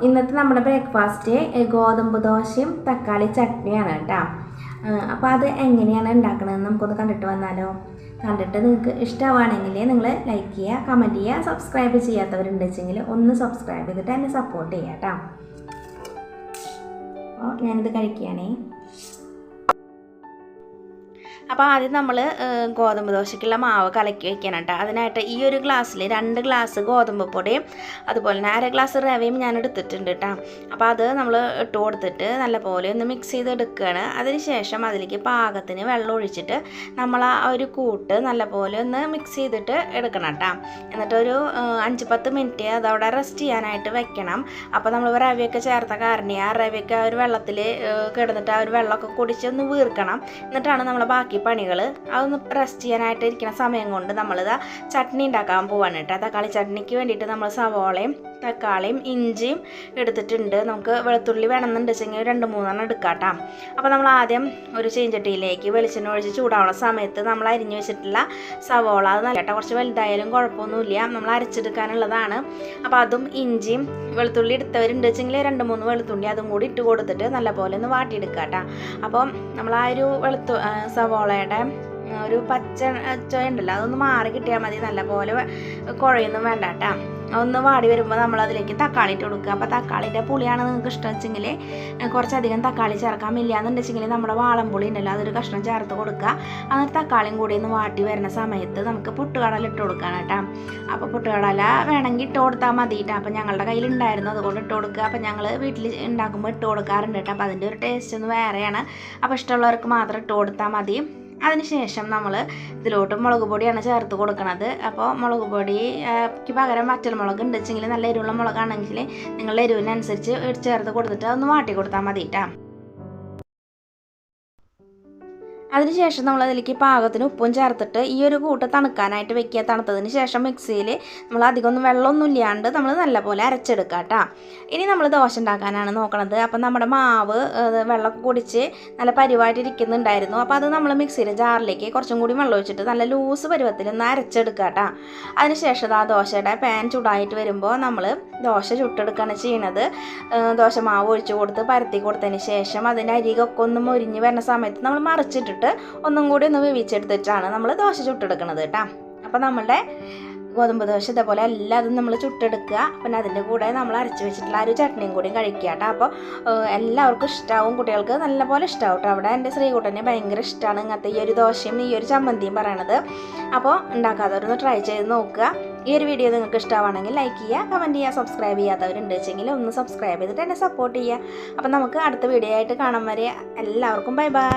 ഇന്നത്തെ നമ്മുടെ ബ്രേക്ക്ഫാസ്റ്റ് ഗോതമ്പ് ദോശയും തക്കാളി ചട്നിയാണ് കേട്ടോ. അപ്പോൾ അത് എങ്ങനെയാണ് ഉണ്ടാക്കണമെന്ന് നമുക്കൊന്ന് കണ്ടിട്ട് വന്നാലോ. കണ്ടിട്ട് നിങ്ങൾക്ക് ഇഷ്ടമാണെങ്കിൽ നിങ്ങൾ ലൈക്ക് ചെയ്യുക, കമൻറ്റ് ചെയ്യുക, സബ്സ്ക്രൈബ് ചെയ്യാത്തവരുണ്ടെങ്കിൽ ഒന്ന് സബ്സ്ക്രൈബ് ചെയ്തിട്ട് എന്നെ സപ്പോർട്ട് ചെയ്യുക കേട്ടോ. അപ്പോൾ ഞാനിത് കഴിക്കുകയാണേ. അപ്പോൾ ആദ്യം നമ്മൾ ഗോതമ്പ് ദോശയ്ക്കുള്ള മാവ് കലക്കി വയ്ക്കണം കേട്ടോ. അതിനായിട്ട് ഈ ഒരു ഗ്ലാസ്സിൽ 2 ഗ്ലാസ് ഗോതമ്പ് പൊടിയും അതുപോലെ തന്നെ 1/2 ഗ്ലാസ് റവയും ഞാൻ എടുത്തിട്ടുണ്ട് കേട്ടോ. അപ്പോൾ അത് നമ്മൾ ഇട്ട് കൊടുത്തിട്ട് നല്ലപോലെ ഒന്ന് മിക്സ് ചെയ്തെടുക്കുകയാണ്. അതിന് ശേഷം അതിലേക്ക് പാകത്തിന് വെള്ളം ഒഴിച്ചിട്ട് നമ്മൾ ആ ഒരു കൂട്ട് നല്ലപോലെ ഒന്ന് മിക്സ് ചെയ്തിട്ട് എടുക്കണം കേട്ടോ. എന്നിട്ടൊരു 5-10 മിനിറ്റ് അതവിടെ റെസ്റ്റ് ചെയ്യാനായിട്ട് വെക്കണം. അപ്പോൾ നമ്മൾ റവയൊക്കെ ചേർത്ത കാരണം ആ റവയൊക്കെ ആ ഒരു വെള്ളത്തിൽ കിടന്നിട്ട് ആ ഒരു വെള്ളമൊക്കെ കുടിച്ചൊന്ന് വീർക്കണം. എന്നിട്ടാണ് നമ്മൾ ബാക്കി പണികൾ അതൊന്ന് റെസ്റ്റ് ചെയ്യാനായിട്ട് ഇരിക്കുന്ന സമയം കൊണ്ട് നമ്മളിതാ ചട്നി ഉണ്ടാക്കാൻ പോവാണ് കേട്ടോ. തക്കാളി ചട്നിക്ക് വേണ്ടിയിട്ട് നമ്മൾ സവോളയും തക്കാളിയും ഇഞ്ചിയും എടുത്തിട്ടുണ്ട്. നമുക്ക് വെളുത്തുള്ളി വേണമെന്നുണ്ടെങ്കിൽ 2-3 എടുക്കാം കേട്ടോ. അപ്പോൾ നമ്മൾ ആദ്യം ഒരു ചീഞ്ചട്ടിയിലേക്ക് വെളിച്ചെണ്ണ ഒഴിച്ച് ചൂടാവുന്ന സമയത്ത് നമ്മൾ അരിഞ്ഞു വെച്ചിട്ടുള്ള സവോള, അത് നല്ല കേട്ടോ, കുറച്ച് വലുതായാലും കുഴപ്പമൊന്നുമില്ല, നമ്മൾ അരച്ചെടുക്കാനുള്ളതാണ്. അപ്പോൾ അതും ഇഞ്ചിയും വെളുത്തുള്ളി എടുത്തവരുണ്ടെങ്കിൽ 2-3 വെളുത്തുള്ളി അതും കൂടി ഇട്ട് കൊടുത്തിട്ട് നല്ലപോലെ ഒന്ന് വാട്ടിയെടുക്കുക കേട്ടോ. അപ്പോൾ നമ്മൾ ആ ഒരു സവോളയുടെ ഒരു പച്ച ഉണ്ടല്ലോ അതൊന്ന് മാറി കിട്ടിയാൽ മതി. നല്ലപോലെ കുഴയൊന്നും വേണ്ട കേട്ടോ. ഒന്ന് വാടി വരുമ്പോൾ നമ്മളതിലേക്ക് തക്കാളി ഇട്ട് കൊടുക്കുക. അപ്പോൾ തക്കാളിൻ്റെ പുളിയാണ് നിങ്ങൾക്ക് ഇഷ്ടം വെച്ചെങ്കിൽ കുറച്ചധികം തക്കാളി ചേർക്കാം. ഇല്ലയെന്നുണ്ടെങ്കിൽ നമ്മുടെ വാളംപുളി ഉണ്ടല്ലോ അതൊരു കഷ്ണം ചേർത്ത് കൊടുക്കുക. എന്നിട്ട് തക്കാളിയും കൂടി ഒന്ന് വാട്ടി വരുന്ന സമയത്ത് നമുക്ക് പൊട്ടുകടല ഇട്ട് കൊടുക്കണം കേട്ടോ. അപ്പോൾ പൊട്ടുകടല വേണമെങ്കിൽ ഇട്ട് കൊടുത്താൽ മതി കേട്ടോ. അപ്പോൾ ഞങ്ങളുടെ കയ്യിലുണ്ടായിരുന്നു, അതുകൊണ്ട് ഇട്ട് കൊടുക്കുക. അപ്പോൾ ഞങ്ങൾ വീട്ടിൽ ഉണ്ടാക്കുമ്പോൾ ഇട്ട് കൊടുക്കാറുണ്ട് കേട്ടോ. അപ്പോൾ അതിൻ്റെ ഒരു ടേസ്റ്റ് ഒന്ന് വേറെയാണ്. അപ്പോൾ ഇഷ്ടമുള്ളവർക്ക് മാത്രം ഇട്ട് കൊടുത്താൽ മതി. അതിനുശേഷം നമ്മൾ ഇതിലോട്ട് മുളക് പൊടിയാണ് ചേർത്ത് കൊടുക്കുന്നത്. അപ്പോൾ മുളക് പൊടിക്ക് പകരം വറ്റൽമുളക് ഉണ്ടെങ്കിൽ നല്ല എരിവുള്ള മുളകാണെങ്കിൽ നിങ്ങളുടെ എരിവിനനുസരിച്ച് ചേർത്ത് കൊടുത്തിട്ട് ഒന്ന് വാട്ടി കൊടുത്താൽ മതി കേട്ടോ. അതിനുശേഷം നമ്മളതിലേക്ക് പാകത്തിന് ഉപ്പും ചേർത്തിട്ട് ഈ ഒരു കൂട്ട് തണുക്കാനായിട്ട് വെക്കുക. തണുത്തതിന് ശേഷം മിക്സിയിൽ നമ്മൾ അധികമൊന്നും വെള്ളമൊന്നും ഇല്ലാണ്ട് നമ്മൾ നല്ലപോലെ അരച്ചെടുക്കുക കേട്ടോ. ഇനി നമ്മൾ ദോശ ഉണ്ടാക്കാനാണ് നോക്കണത്. അപ്പം നമ്മുടെ മാവ് വെള്ളമൊക്കെ കുടിച്ച് നല്ല പരിവായിട്ടിരിക്കുന്നുണ്ടായിരുന്നു. അപ്പോൾ അത് നമ്മൾ മിക്സിയിലെ ജാറിലേക്ക് കുറച്ചും കൂടി വെള്ളം ഒഴിച്ചിട്ട് നല്ല ലൂസ് പരുവത്തിൽ ഒന്ന് അരച്ചെടുക്കുക കേട്ടോ. അതിനുശേഷം ആ ദോശയുടെ പാൻ ചൂടായിട്ട് വരുമ്പോൾ നമ്മൾ ദോശ ചുട്ടെടുക്കുകയാണ് ചെയ്യണത്. ദോശ മാവ് ഒഴിച്ച് കൊടുത്ത് പരത്തി കൊടുത്തതിന് ശേഷം അതിൻ്റെ അരികൊക്കെ ഒന്ന് മൊരിഞ്ഞ് വരുന്ന സമയത്ത് നമ്മൾ മറിച്ചിട്ടിട്ട് ഒന്നും കൂടി ഒന്ന് വേവിച്ചെടുത്തിട്ടാണ് നമ്മൾ ദോശ ചുട്ടെടുക്കുന്നത് കേട്ടോ. അപ്പോൾ നമ്മളുടെ ഗോതമ്പ് ദോശ ഇതേപോലെ എല്ലാതും നമ്മൾ ചുട്ടെടുക്കുക. പിന്നെ അതിൻ്റെ കൂടെ നമ്മൾ അരച്ച് വെച്ചിട്ടുള്ള ആ ഒരു ചട്നിയും കൂടി കഴിക്കുക കേട്ടോ. അപ്പോൾ എല്ലാവർക്കും ഇഷ്ടമാവും, കുട്ടികൾക്ക് നല്ലപോലെ ഇഷ്ടമാവും കേട്ടോ. അവിടെ എൻ്റെ ശ്രീകുട്ടനെ ഭയങ്കര ഇഷ്ടമാണ് ഇങ്ങനത്തെ ഈ ഒരു ദോശയും ഈ ഒരു ചമ്മന്തിയും പറയണത്. അപ്പോൾ ഉണ്ടാക്കാത്തവരൊന്ന് ട്രൈ ചെയ്ത് നോക്കുക. ഈ ഒരു വീഡിയോ നിങ്ങൾക്ക് ഇഷ്ടമാണെങ്കിൽ ലൈക്ക് ചെയ്യുക, കമൻറ്റ് ചെയ്യുക, സബ്സ്ക്രൈബ് ചെയ്യാത്തവരുണ്ടെങ്കിൽ ഒന്ന് സബ്സ്ക്രൈബ് ചെയ്തിട്ട് എന്നെ സപ്പോർട്ട് ചെയ്യുക. അപ്പോൾ നമുക്ക് അടുത്ത വീഡിയോ ആയിട്ട് കാണാൻ വരെ എല്ലാവർക്കും ബൈ ബൈ.